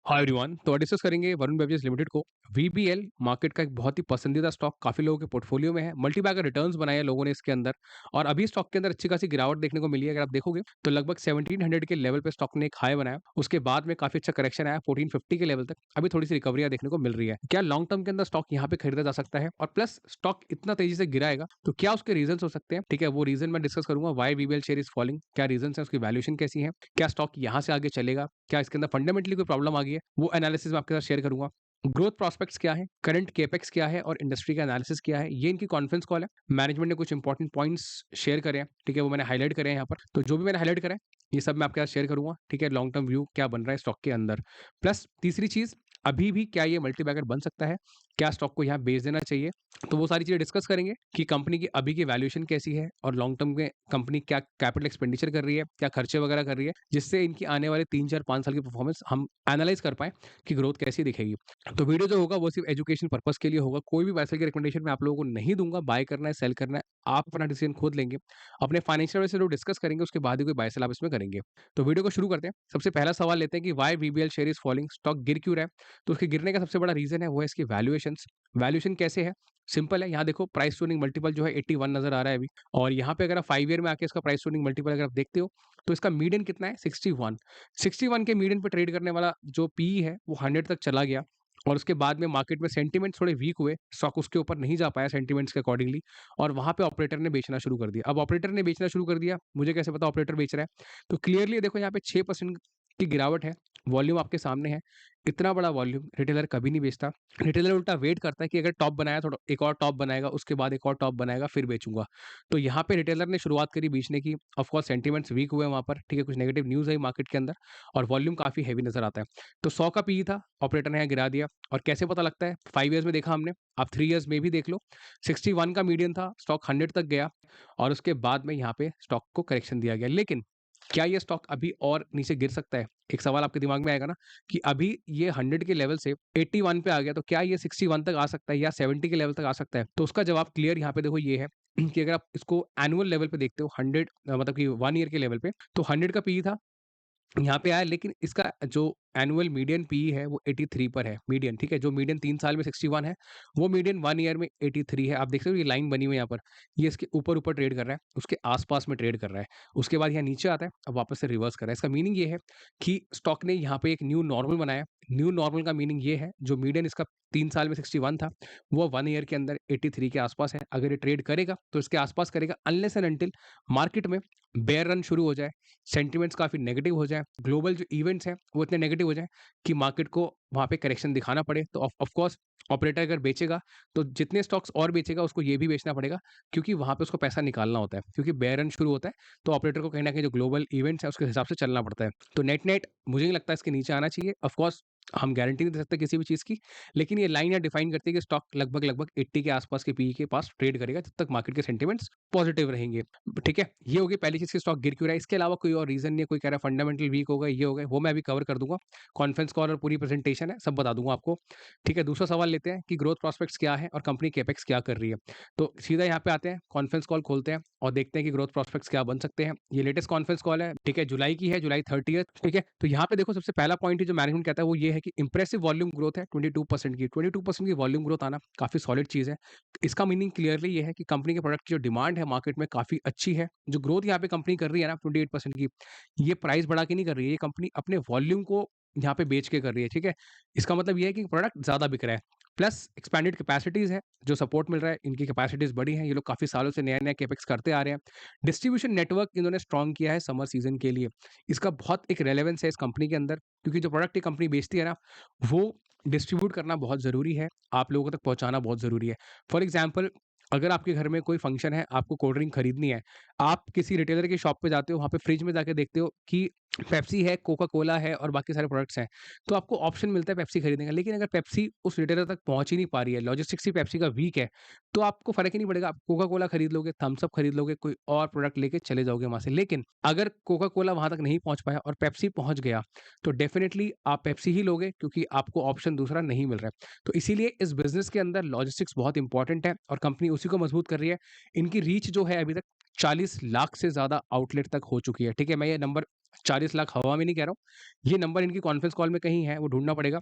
Hi everyone. तो discuss करेंगे Varun beverages limited को। वीबीएल मार्केट का एक बहुत ही पसंदीदा स्टॉक काफी लोगों के पोर्टफोलियो में है। मल्टी बैगर रिटर्न्स बनाए हैं लोगों ने इसके अंदर, और अभी स्टॉक के अंदर अच्छी खासी गिरावट देखने को मिली है। अगर आप देखोगे तो लगभग 1700 के लेवल पे स्टॉक ने एक हाई बनाया, उसके बाद में काफी अच्छा करेक्शन आया 1450 के लेवल तक। अभी थोड़ी सी रिकवरियां देखने को मिल रही है। क्या लॉन्ग टर्म के अंदर स्टॉक यहाँ पे खरीदा जा सकता है, और प्लस स्टॉक इतना तेजी से गिराएगा तो क्या उसके रीजन हो सकते हैं? ठीक है, वो रीजन मैं डिस्कस करूंगा। Why VBL share is falling, क्या रीजन है, उसकी वैल्यूएशन कैसी है, क्या स्टॉक यहाँ से आगे चलेगा, क्या इसके अंदर फंडामेंटली कोई प्रॉब्लम आ गई है, वो एनालिसिस मैं आपके साथ शेयर करूंगा। ग्रोथ प्रोस्पेक्ट्स क्या है, करंट केपेक्स क्या है, और इंडस्ट्री का एनालिसिस क्या है, ये इनकी कॉन्फ्रेंस कॉल है। मैनेजमेंट ने कुछ इंपॉर्टेंट पॉइंट्स शेयर करे हैं, ठीक है, वो मैंने हाईलाइट करे हैं यहाँ पर। तो जो भी मैंने हाईलाइट करा है ये सब मैं आपके साथ शेयर करूंगा। ठीक है, लॉन्ग टर्म व्यू क्या बन रहा है स्टॉक के अंदर। प्लस तीसरी चीज, अभी भी क्या ये मल्टीबैगर बन सकता है, क्या स्टॉक को यहाँ बेच देना चाहिए। तो वो सारी चीजें डिस्कस करेंगे कि कंपनी की अभी की वैल्यूएशन कैसी है, और लॉन्ग टर्म में कंपनी क्या कैपिटल एक्सपेंडिचर कर रही है, क्या खर्चे वगैरह कर रही है, जिससे इनकी आने वाले 3 4 5 साल की परफॉर्मेंस हम एनालाइज कर पाए कि ग्रोथ कैसी दिखेगी। तो वीडियो जो होगा वो सिर्फ एजुकेशन पर्पस के लिए होगा। कोई भी पैसे की रिकमेंडेशन मैं आप लोगों को नहीं दूंगा। बाय करना है, सेल करना है, आप अपना डिसीजन खुद लेंगे। अपने फाइनेंशियल से जो डिस्कस करेंगे उसके बाद ही कोई बाय सेल आप इसमें करेंगे। तो वीडियो को शुरू करते हैं। सबसे पहला सवाल लेते हैं कि why VBL share is falling, stock गिर क्यों रहा है। तो उसके गिरने का सबसे बड़ा रीजन है वो है इसकी वैल्यूएशंस। वैल्यूएशन कैसे है, सिंपल है। यहाँ देखो प्राइस टू अर्निंग मल्टीपल जो है 81 नजर आ रहा है अभी। और यहाँ पे अगर आप 5 ईयर में आके इसका प्राइस टू अर्निंग मल्टीपल अगर आप देखते हो तो इसका मीडियन कितना है, 61। 61 के मीडियन पे ट्रेड करने वाला जो पी है वो 100 तक चला गया। और उसके बाद में मार्केट में सेंटीमेंट थोड़े वीक हुए, स्टॉक उसके ऊपर नहीं जा पाया सेंटीमेंट्स के अकॉर्डिंगली, और वहां पे ऑपरेटर ने बेचना शुरू कर दिया। अब ऑपरेटर ने बेचना शुरू कर दिया, मुझे कैसे पता ऑपरेटर बेच रहा है? तो क्लियरली देखो यहाँ पे 6% की गिरावट है। वॉल्यूम आपके सामने है। इतना बड़ा वॉल्यूम रिटेलर कभी नहीं बेचता। रिटेलर उल्टा वेट करता है कि अगर टॉप बनाया थोड़ा एक और टॉप बनाएगा, उसके बाद एक और टॉप बनाएगा, फिर बेचूंगा। तो यहाँ पे रिटेलर ने शुरुआत करी बेचने की। ऑफ कोर्स सेंटीमेंट्स वीक हुए वहां पर, ठीक है, कुछ नेगेटिव न्यूज है मार्केट के अंदर, और वॉल्यूम काफी हैवी नजर आता है। तो 100 का पी था, ऑपरेटर ने यहाँ गिरा दिया। और कैसे पता लगता है, 5 ईयर्स में देखा हमने, आप 3 ईयर्स में भी देख लो। 61 का मीडियन था, स्टॉक 100 तक गया, और उसके बाद में यहाँ पे स्टॉक को करेक्शन दिया गया। लेकिन क्या ये स्टॉक अभी और नीचे गिर सकता है? एक सवाल आपके दिमाग में आएगा ना, कि अभी ये 100 के लेवल से 81 पे आ गया, तो क्या ये 61 तक आ सकता है या 70 के लेवल तक आ सकता है? तो उसका जवाब क्लियर यहाँ पे देखो ये है कि अगर आप इसको एनुअल लेवल पे देखते हो, 100 मतलब कि 1 ईयर के लेवल पे, तो 100 का पी था, यहाँ पे आया। लेकिन इसका जो एनुअल मीडियन पी है वो 83 पर है, मीडियन, ठीक है। जो मीडियन 3 साल में 61 है, वो मीडियन 1 ईयर में 83 है। आप देख सकते हो ये लाइन बनी हुई है यहाँ पर, ये इसके ऊपर ऊपर ट्रेड कर रहा है, उसके आसपास में ट्रेड कर रहा है, उसके बाद यहाँ नीचे आता है, अब वापस से रिवर्स कर रहा है। इसका मीनिंग ये है कि स्टॉक ने यहाँ पे एक न्यू नॉर्मल बनाया। न्यू नॉर्मल का मीनिंग ये है, जो मीडियन इसका 3 साल में 61 था, वो 1 ईयर के अंदर 83 के आसपास है। अगर ये ट्रेड करेगा तो इसके आसपास करेगा, अनलेस एंड अनटिल मार्केट में बेयर रन शुरू हो जाए, सेंटिमेंट्स काफी नेगेटिव हो जाए, ग्लोबल जो इवेंट्स हैं वो इतने नेगेटिव हो जाए कि मार्केट को वहां पे करेक्शन दिखाना पड़े। तो ऑफ कोर्स ऑपरेटर अगर बेचेगा तो जितने स्टॉक्स और बेचेगा उसको ये भी बेचना पड़ेगा, क्योंकि वहां पे उसको पैसा निकालना होता है, क्योंकि बेयर रन शुरू होता है। तो ऑपरेटर को कहीं ना कहीं जो ग्लोबल इवेंट्स है उसके हिसाब से चलना पड़ता है। तो नेट नेट मुझे नहीं लगता इसके नीचे आना चाहिए। ऑफकोर्स हम गारंटी नहीं दे सकते किसी भी चीज की, लेकिन ये लाइन या डिफाइन करती है कि स्टॉक लगभग लगभग 80 के आसपास के पी के पास ट्रेड करेगा जब तक मार्केट के सेंटिमेंट्स पॉजिटिव रहेंगे। ठीक है, ये होगी पहली चीज की स्टॉक गिर क्यों रहा है। इसके अलावा कोई और रीजन नहीं है, कोई कह रहा है फंडामेंटल वीक हो गए, ये हो गए, वो मैं अभी कवर कर दूंगा। कॉन्फ्रेंस कॉल और पूरी प्रेजेंटेशन है, सब बता दूंगा आपको। ठीक है, दूसरा सवाल लेते हैं कि ग्रोथ प्रोस्पेक्ट्स क्या है और कंपनी केपेक्स क्या कर रही है। तो सीधा यहाँ पे आते हैं, कॉन्फ्रेंस कॉल खोलते हैं और देखते हैं कि ग्रोथ प्रोस्पेक्ट्स क्या बन सकते हैं। ये लेटेस्ट कॉन्फ्रेंस कॉल है, ठीक है, जुलाई की है, जुलाई 30। ठीक है, तो यहाँ पे देखो सबसे पहला पॉइंट जो मैनेजमेंट कहता है वो ये है कि इंप्रेसिव वॉल्यूम ग्रोथ है 22% की। 22% की वॉल्यूम ग्रोथ आना काफी सॉलिड चीज है। इसका मीनिंग क्लियरली ये है कि कंपनी के प्रोडक्ट की जो डिमांड है मार्केट में काफी अच्छी है। जो ग्रोथ यहाँ पे कंपनी कर रही है ना 28% की, ये प्राइस बढ़ा के नहीं कर रही है, ये कंपनी अपने वॉल्यूम को यहाँ पे बेच के कर रही है। ठीक है, इसका मतलब ये है कि प्रोडक्ट ज्यादा बिक रहा है, प्लस एक्सपैंडेड कैपेसिटीज है, जो सपोर्ट मिल रहा है, इनकी कैपेसिटीज बड़ी हैं, ये लोग काफी सालों से नया नया कैपेक्स करते आ रहे हैं। डिस्ट्रीब्यूशन नेटवर्क इन्होंने स्ट्रॉन्ग किया है समर सीजन के लिए। इसका बहुत एक रेलेवेंस है इस कंपनी के अंदर, क्योंकि जो प्रोडक्ट ये कंपनी बेचती है ना, वो डिस्ट्रीब्यूट करना बहुत जरूरी है, आप लोगों तक पहुंचाना बहुत जरूरी है। फॉर एग्जाम्पल, अगर आपके घर में कोई फंक्शन है, आपको कोल्ड ड्रिंक खरीदनी है, आप किसी रिटेलर की शॉप पे जाते हो, वहां पे फ्रिज में जाके देखते हो कि पेप्सी है, कोका कोला है और बाकी सारे प्रोडक्ट्स हैं, तो आपको ऑप्शन मिलता है पेप्सी खरीदने का। लेकिन अगर पेप्सी उस रिटेलर तक पहुंच ही नहीं पा रही है, लॉजिस्टिक्स ही पेप्सी का वीक है, तो आपको फर्क ही नहीं पड़ेगा, आप कोका कोला खरीद लोगे, थम्स अप खरीद लोगे, कोई और प्रोडक्ट लेके चले जाओगे वहां से। लेकिन अगर कोका कोला वहां तक नहीं पहुंच पाया और पेप्सी पहुंच गया, तो डेफिनेटली आप पेप्सी ही लोगे, क्योंकि आपको ऑप्शन दूसरा नहीं मिल रहा है। तो इसीलिए इस बिजनेस के अंदर लॉजिस्टिक्स बहुत इंपॉर्टेंट है, और कंपनी उसी को मजबूत कर रही है। इनकी रीच जो है अभी तक 40 लाख से ज्यादा आउटलेट तक हो चुकी है। ठीक है, मैं ये नंबर 40 लाख हवा में नहीं कह रहा हूँ। ये नंबर इनकी कॉन्फ्रेंस कॉल में कहीं है, वो ढूँढना पड़ेगा।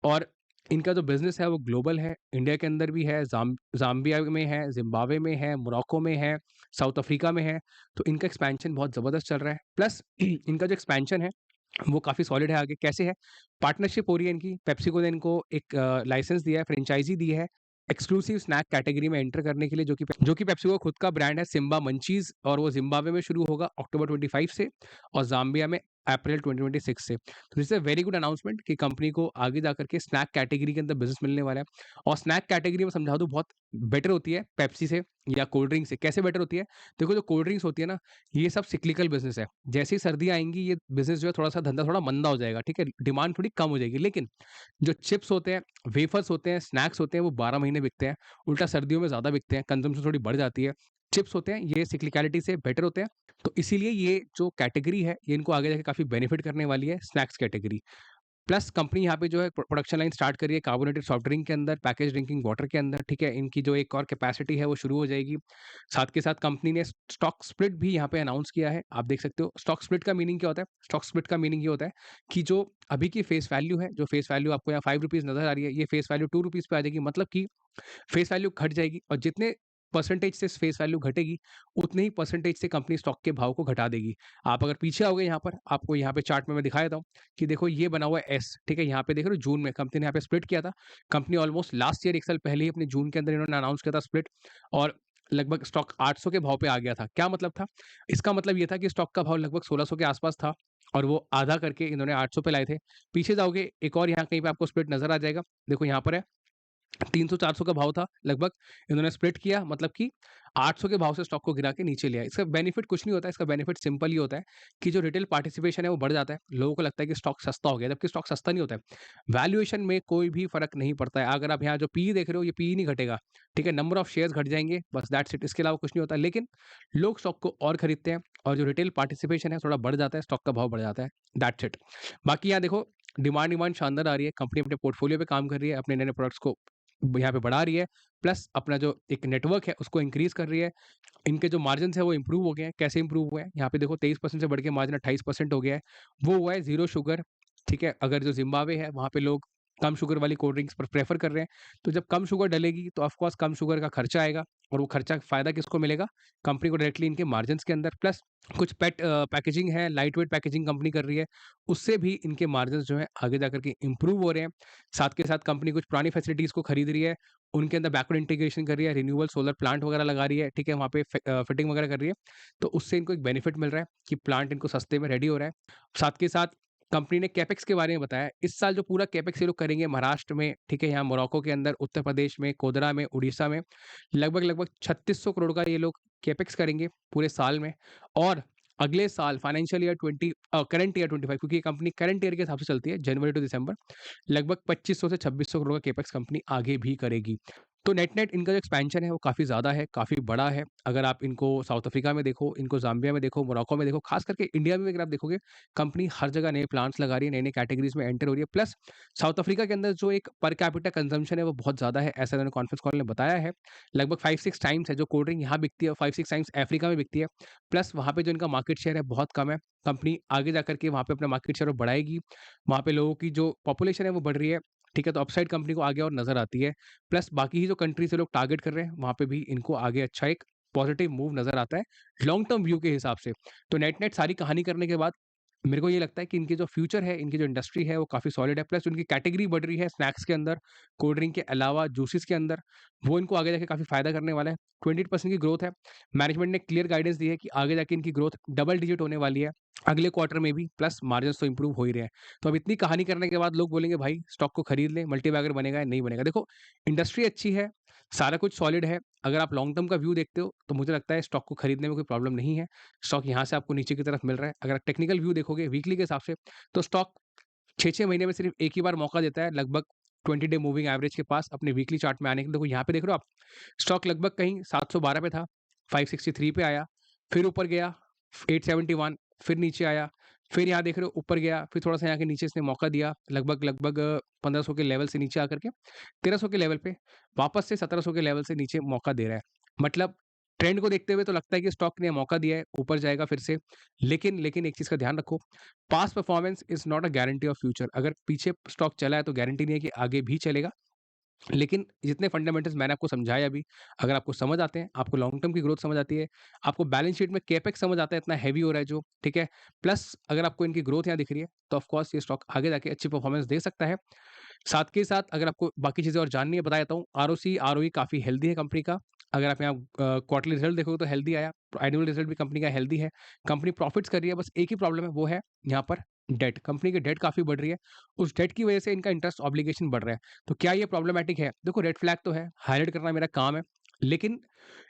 और इनका जो बिज़नेस है वो ग्लोबल है, इंडिया के अंदर भी है, ज़ाम्बिया में है, ज़िम्बाब्वे में है, मोरक्को में है, साउथ अफ्रीका में है। तो इनका एक्सपेंशन बहुत ज़बरदस्त चल रहा है। प्लस इनका जो एक्सपेंशन है वो काफ़ी सॉलिड है आगे। कैसे है? पार्टनरशिप हो रही है इनकी, पेप्सिको ने इनको एक लाइसेंस दिया है, फ्रेंचाइज़ी दी है, एक्सक्लूसिव स्नैक कैटेगरी में एंटर करने के लिए, जो कि पेप्सिको का खुद का ब्रांड है सिम्बा मंचीज़, और वो ज़िम्बाब्वे में शुरू होगा अक्टूबर 25 से और ज़ाम्बिया में अप्रैल 2026 से। तो this is a very good announcement कि कंपनी को आगे जाकर के स्नैक कैटेगरी के अंदर बिज़नेस मिलने वाला है। और स्नैक कैटेगरी में समझा दूँ बहुत बेटर होती है पेप्सी से या कोल्ड ड्रिंक से। कैसे बेटर होती है? देखो जो कोल्ड ड्रिंक्स होती है ना, ये सब सिक्लिकल बिज़नेस है। जैसे ही सर्दियाँ आएँगी ये बिज़नेस जो है थोड़ा-सा धंधा थोड़ा मंदा हो जाएगा, ठीक है? डिमांड थोड़ी कम हो जाएगी। लेकिन जो चिप्स होते हैं, वेफर्स होते हैं, स्नैक्स होते हैं, वो 12 महीने बिकते हैं। उल्टा सर्दियों में ज़्यादा बिकते हैं, कंज़म्पशन थोड़ी बढ़ जाती है। चिप्स होते हैं, ये सिक्लिकैलिटी से बेटर होते हैं। तो इसीलिए ये जो कैटेगरी है, ये इनको आगे जाके काफ़ी बेनिफिट करने वाली है, स्नैक्स कैटेगरी। प्लस कंपनी यहाँ पे जो है प्रोडक्शन लाइन स्टार्ट कर रही है कार्बोनेटेड सॉफ्ट ड्रिंक के अंदर, पैकेज ड्रिंकिंग वाटर के अंदर, ठीक है? इनकी जो एक और कैपेसिटी है वो शुरू हो जाएगी। साथ के साथ कंपनी ने स्टॉक स्प्लिट भी यहाँ पे अनाउंस किया है। आप देख सकते हो स्टॉक स्प्लिट का मीनिंग क्या होता है? स्टॉक स्प्लिट का मीनिंग ये होता है कि जो अभी की फेस वैल्यू है, जो फेस वैल्यू आपको यहाँ ₹5 नज़र आ रही है, ये फेस वैल्यू ₹2 पे आ जाएगी। मतलब कि फेस वैल्यू घट जाएगी और जितने परसेंटेज से फेस वैल्यू घटेगी, उतने ही परसेंटेज से कंपनी स्टॉक के भाव को घटा देगी। आप अगर पीछे आओगे यहाँ पर, आपको यहाँ पे चार्ट में मैं दिखा देता हूँ कि देखो ये बना हुआ है एस, ठीक है? यहाँ पे देख रहे हो जून में कंपनी ने यहाँ पे स्प्लिट किया था। कंपनी ऑलमोस्ट लास्ट ईयर 1 साल पहले ही अपने जून के अंदर इन्होंने अनाउंस किया था स्प्लिट, और लगभग स्टॉक 800 के भाव पे आ गया था। क्या मतलब था? इसका मतलब ये था कि स्टॉक का भाव लगभग 1600 के आसपास था और वो आधा करके इन्होंने 800 पे लाए थे। पीछे जाओगे एक और यहाँ कहीं पे आपको स्प्लिट नज़र आ जाएगा। देखो यहाँ पर है 300-400 का भाव था लगभग, इन्होंने स्प्लिट किया, मतलब कि 800 के भाव से स्टॉक को गिरा के नीचे ले आए। इसका बेनिफिट कुछ नहीं होता है, इसका बेनिफिट सिंपल ही होता है कि जो रिटेल पार्टिसिपेशन है वो बढ़ जाता है। लोगों को लगता है कि स्टॉक सस्ता हो गया, जबकि स्टॉक सस्ता नहीं होता है। वैल्यूएशन में कोई भी फ़र्क नहीं पड़ता है। अगर आप यहाँ जो पीई देख रहे हो, ये पीई नहीं घटेगा, ठीक है? नंबर ऑफ शेयर्स घट जाएँगे, बस दैट्स इट, इसके अलावा कुछ नहीं होता है। लेकिन लोग स्टॉक को और खरीदते हैं और जो रिटेल पार्टिसिपेशन है थोड़ा बढ़ जाता है, स्टॉक का भाव बढ़ जाता है, दैट्स इट। बाकी यहाँ देखो डिमांड शानदार आ रही है, कंपनी अपने पोर्टफोलियो पे काम कर रही है, अपने नए-नए प्रोडक्ट्स को यहाँ पे बढ़ा रही है, प्लस अपना जो एक नेटवर्क है उसको इंक्रीज़ कर रही है। इनके जो मार्जिन्स हैं वो इम्प्रूव हो गए हैं। कैसे इम्प्रूव हुए हैं? यहाँ पे देखो 23% से बढ़ के मार्जिन 28% हो गया है। वो हुआ है ज़ीरो शुगर, ठीक है? अगर जो ज़िम्बाब्वे है वहाँ पे लोग कम शुगर वाली कोल्ड ड्रिंक्स प्रेफ़र कर रहे हैं। तो जब कम शुगर डलेगी तो ऑफ़ कोर्स कम शुगर का खर्चा आएगा, और वो खर्चा फ़ायदा किसको मिलेगा? कंपनी को डायरेक्टली इनके मार्जिन्स के अंदर। प्लस कुछ पैकेजिंग है, लाइट वेट पैकेजिंग कंपनी कर रही है, उससे भी इनके मार्जिन्स जो हैं आगे जाकर के इम्प्रूव हो रहे हैं। साथ के साथ कंपनी कुछ पुरानी फैसिलिटीज़ को खरीद रही है, उनके अंदर बैकवर्ड इंटीग्रेशन कर रही है, रिन्यूएबल सोलर प्लांट वगैरह लगा रही है, ठीक है? वहाँ पे फिटिंग वगैरह कर रही है। तो उससे इनको एक बेनिफिट मिल रहा है कि प्लांट इनको सस्ते में रेडी हो रहा है। साथ के साथ कंपनी ने कैपेक्स के बारे में बताया। इस साल जो पूरा कैपेक्स ये लोग करेंगे महाराष्ट्र में, ठीक है? यहाँ मोरक्को के अंदर, उत्तर प्रदेश में, गोधरा में, उड़ीसा में, लगभग 3600 करोड़ का ये लोग कैपेक्स करेंगे पूरे साल में। और अगले साल फाइनेंशियल ईयर करंट ईयर 25, क्योंकि ये कंपनी करंट ईयर के हिसाब से चलती है, जनवरी टू दिसंबर, लगभग 2500 से 2600 करोड़ का कैपेक्स कंपनी आगे भी करेगी। तो नेट-नेट इनका जो एक्सपेंशन है वो काफ़ी ज़्यादा है, काफ़ी बड़ा है। अगर आप इनको साउथ अफ्रीका में देखो, इनको ज़ाम्बिया में देखो, मोरक्को में देखो, ख़ास करके इंडिया में भी अगर आप देखोगे, कंपनी हर जगह नए प्लांट्स लगा रही है, नई-नई कैटेगरीज़ में एंटर हो रही है। प्लस साउथ अफ्रीका के अंदर जो एक पर कैपिटा कंजम्पशन है वो बहुत ज़्यादा है, ऐसा इन्होंने कॉन्फ्रेंस कॉल में बताया है। लगभग 5-6 टाइम्स है जो कोल्ड ड्रिंक यहाँ बिकती है, 5-6 टाइम्स अफ्रीका में बिकती है। प्लस वहाँ पे जो इनका मार्केट शेयर है बहुत कम है। कंपनी आगे जाकर के वहाँ पे अपना मार्केट शेयर और बढ़ाएगी। वहाँ पे लोगों की जो पॉपुलेशन है वो बढ़ रही है, ठीक है? तो अपसाइड कंपनी को आगे और नज़र आती है। प्लस बाकी ही जो कंट्री से लोग टारगेट कर रहे हैं, वहाँ पे भी इनको आगे अच्छा एक पॉजिटिव मूव नज़र आता है, लॉन्ग टर्म व्यू के हिसाब से। तो नेट-नेट सारी कहानी करने के बाद मेरे को ये लगता है कि इनकी जो फ्यूचर है, इनकी जो इंडस्ट्री है, वो काफ़ी सॉलिड है। प्लस उनकी कैटेगरी बढ़ रही है स्नैक्स के अंदर, कोल्ड ड्रिंक के अलावा जूसेस के अंदर, वो इनको आगे जाके काफ़ी फ़ायदा करने वाला है। 28% की ग्रोथ है। मैनेजमेंट ने क्लियर गाइडेंस दी है कि आगे जाके इनकी ग्रोथ डबल डिजिट होने वाली है, अगले क्वार्टर में भी, प्लस मार्जिन्स तो इम्प्रूव हो ही रहे हैं। तो अब इतनी कहानी करने के बाद लोग बोलेंगे भाई स्टॉक को खरीद ले, मल्टीबैगर बनेगा या नहीं बनेगा? देखो इंडस्ट्री अच्छी है, सारा कुछ सॉलिड है। अगर आप लॉन्ग टर्म का व्यू देखते हो, तो मुझे लगता है स्टॉक को खरीदने में कोई प्रॉब्लम नहीं है। स्टॉक यहाँ से आपको नीचे की तरफ मिल रहा है। अगर आप टेक्निकल व्यू देखोगे वीकली के हिसाब से, तो स्टॉक 6-6 महीने में सिर्फ एक ही बार मौका देता है, लगभग 20 डे मूविंग एवरेज के पास अपने वीकली चार्ट में आने के। देखो यहाँ पे देख रहे हो आप, स्टॉक लगभग कहीं 712 पे था, 563 पे आया, फिर ऊपर गया 871, फिर नीचे आया, फिर यहाँ देख रहे हो ऊपर गया, फिर थोड़ा-सा यहाँ के नीचे इसने मौका दिया, लगभग 1500 के लेवल से नीचे आकर के 1300 के लेवल पे वापस से 1700 के लेवल से नीचे मौका दे रहा है। मतलब ट्रेंड को देखते हुए तो लगता है कि स्टॉक ने मौका दिया है, ऊपर जाएगा फिर से। लेकिन एक चीज़ का ध्यान रखो, past performance is not a guarantee of future. अगर पीछे स्टॉक चला है तो गारंटी नहीं है कि आगे भी चलेगा। लेकिन जितने फंडामेंटल्स मैंने आपको समझाए अभी, अगर आपको समझ आते हैं, आपको लॉन्ग टर्म की ग्रोथ समझ आती है, आपको बैलेंस शीट में कैपेक्स समझ आता है, इतना हेवी हो रहा है जो, ठीक है? प्लस अगर आपको इनकी ग्रोथ यहाँ दिख रही है, तो ऑफ कोर्स ये स्टॉक आगे जाके अच्छी परफॉर्मेंस दे सकता है। साथ के साथ अगर आपको बाकी चीज़ें और जाननी है बता देता हूँ, आरओसी, आरओई काफ़ी हेल्दी है कंपनी का। अगर आप यहाँ क्वार्टरली रिजल्ट देखोगे तो हेल्दी आया, एनुअल रिजल्ट भी कंपनी का हेल्दी है। कंपनी प्रॉफिट्स कर रही है, बस एक ही प्रॉब्लम है, वो है यहाँ पर डेट। कंपनी की डेट काफ़ी बढ़ रही है, उस डेट की वजह से इनका इंटरेस्ट ऑब्लिगेशन बढ़ रहा है। तो क्या ये प्रॉब्लमैटिक है? देखो रेड फ्लैग तो है, हाइलाइट करना मेरा काम है, लेकिन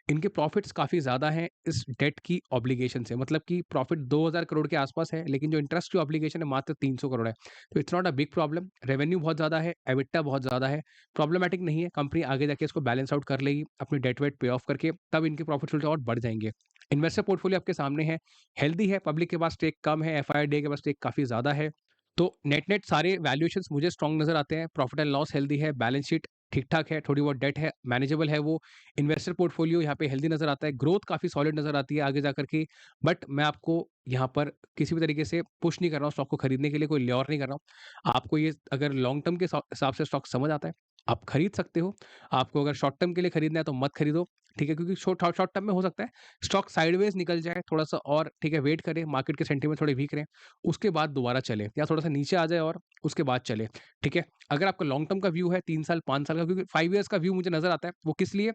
इनके प्रॉफिट्स काफ़ी ज़्यादा हैं इस डेट की ऑब्लिगेशन से। मतलब कि प्रॉफिट 2000 करोड़ के आसपास है, लेकिन जो इंटरेस्ट की ऑब्लिगेशन है मात्र 300 करोड़ है। तो it's not a big problem. Revenue बहुत ज़्यादा है, एबिटा बहुत ज़्यादा है, प्रॉब्लमैटिक नहीं है। कंपनी आगे जाके इसको बैलेंस आउट कर लेगी अपनी डेट वेट पे ऑफ करके, तब इनके प्रॉफिट्स उल्टे और बढ़ जाएँगे। इन्वेस्टर पोर्टफोलियो आपके सामने है, हेल्दी है, पब्लिक के पास स्टेक कम है, एफआईआईडी के पास स्टेक काफ़ी ज़्यादा है। तो नेट-नेट सारे वैल्यूएशंस मुझे स्ट्रॉन्ग नज़र आते हैं, प्रॉफिट एंड लॉस हेल्दी है, बैलेंस शीट ठीक-ठाक है, थोड़ी बहुत डेट है, मैनेजेबल है वो। इन्वेस्टर पोर्टफोलियो यहाँ पे हेल्दी नज़र आता है, ग्रोथ काफ़ी सॉलिड नज़र आती है आगे जाकर के। बट मैं आपको यहाँ पर किसी भी तरीके से पुश नहीं कर रहा हूँ स्टॉक को खरीदने के लिए, कोई ल्योर नहीं कर रहा हूँ। आपको ये अगर लॉन्ग टर्म के हिसाब से स्टॉक समझ आता है, आप खरीद सकते हो। आपको अगर शॉर्ट टर्म के लिए खरीदना है तो मत खरीदो, ठीक है? क्योंकि शॉर्ट शॉर्ट टर्म में हो सकता है स्टॉक साइडवेज़ निकल जाए थोड़ा-सा और, ठीक है? वेट करें, मार्केट के सेंटीमेंट थोड़े वीक रहें, उसके बाद दोबारा चले या थोड़ा-सा नीचे आ जाए और उसके बाद चले, ठीक है? अगर आपका लॉन्ग टर्म का व्यू है 3 साल, 5 साल का, क्योंकि 5 इयर्स का व्यू मुझे नज़र आता है, वो किस लिए?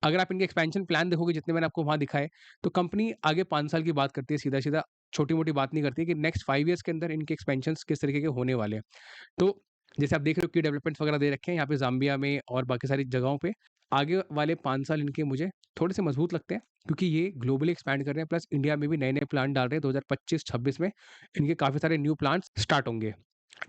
अगर आप इनके एक्सपेंशन प्लान देखोगे जितने मैंने आपको वहाँ दिखाए, तो कंपनी आगे 5 साल की बात करती है सीधा-सीधा, छोटी-मोटी बात नहीं करती है कि नेक्स्ट 5 इयर्स के अंदर इनके एक्सपेंशन्स किस तरीके के होने वाले हैं। तो जैसे आप देख रहे हो की डेवलपमेंट्स वगैरह दे रखे हैं यहाँ पे ज़ाम्बिया में और बाकी सारी जगहों पे। आगे वाले 5 साल इनके मुझे थोड़े-से मजबूत लगते हैं, क्योंकि ये ग्लोबली एक्सपैंड कर रहे हैं, प्लस इंडिया में भी नए-नए प्लांट डाल रहे हैं। 2025-26 में इनके काफ़ी सारे न्यू प्लांट्स स्टार्ट होंगे।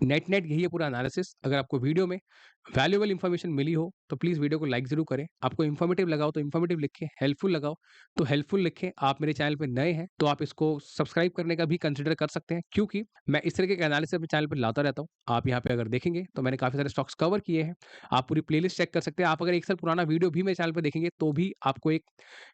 नेट-नेट यही है पूरा एनालिसिस। अगर आपको वीडियो में वैल्यूएबल इन्फॉर्मेशन मिली हो, तो प्लीज़ वीडियो को लाइक ज़रूर करें। आपको इन्फॉर्मेटिव लगा हो तो इन्फॉर्मेटिव लिखें, हेल्पफुल लगा हो तो हेल्पफुल लिखें। आप मेरे चैनल पे नए हैं, तो आप इसको सब्सक्राइब करने का भी कंसिडर कर सकते हैं, क्योंकि मैं इस तरीके के एनालिसिस अपने चैनल पे लाता रहता हूँ। आप यहाँ पे अगर देखेंगे, तो मैंने काफ़ी सारे स्टॉक्स कवर किए हैं। आप पूरी प्लेलिस्ट चेक कर सकते हैं। आप अगर 1 साल पुराना वीडियो भी मेरे चैनल पे देखेंगे, तो भी आपको एक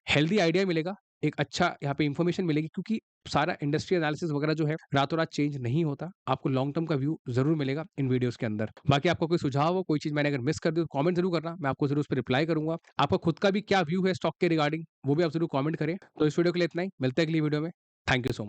हेल्दी आइडिया मिलेगा, एक अच्छा यहाँ पे इन्फॉर्मेशन मिलेगी, क्योंकि सारा इंडस्ट्री एनालिसिस वगैरह जो है रातों-रात चेंज नहीं होता। आपको लॉन्ग टर्म का व्यू ज़रूर मिलेगा इन वीडियोज़ के अंदर। बाकी आपका कोई सुझाव हो, कोई चीज़ मैंने अगर मिस कर दी तो कमेंट ज़रूर करना, मैं आपको ज़रूर उस पे रिप्लाई करूँगा। आपका खुद का भी क्या व्यू है स्टॉक के रिगार्डिंग, वो भी आप ज़रूर कमेंट करें। तो इस वीडियो के लिए इतना ही, मिलते हैं अगली वीडियो में। Thank you so much.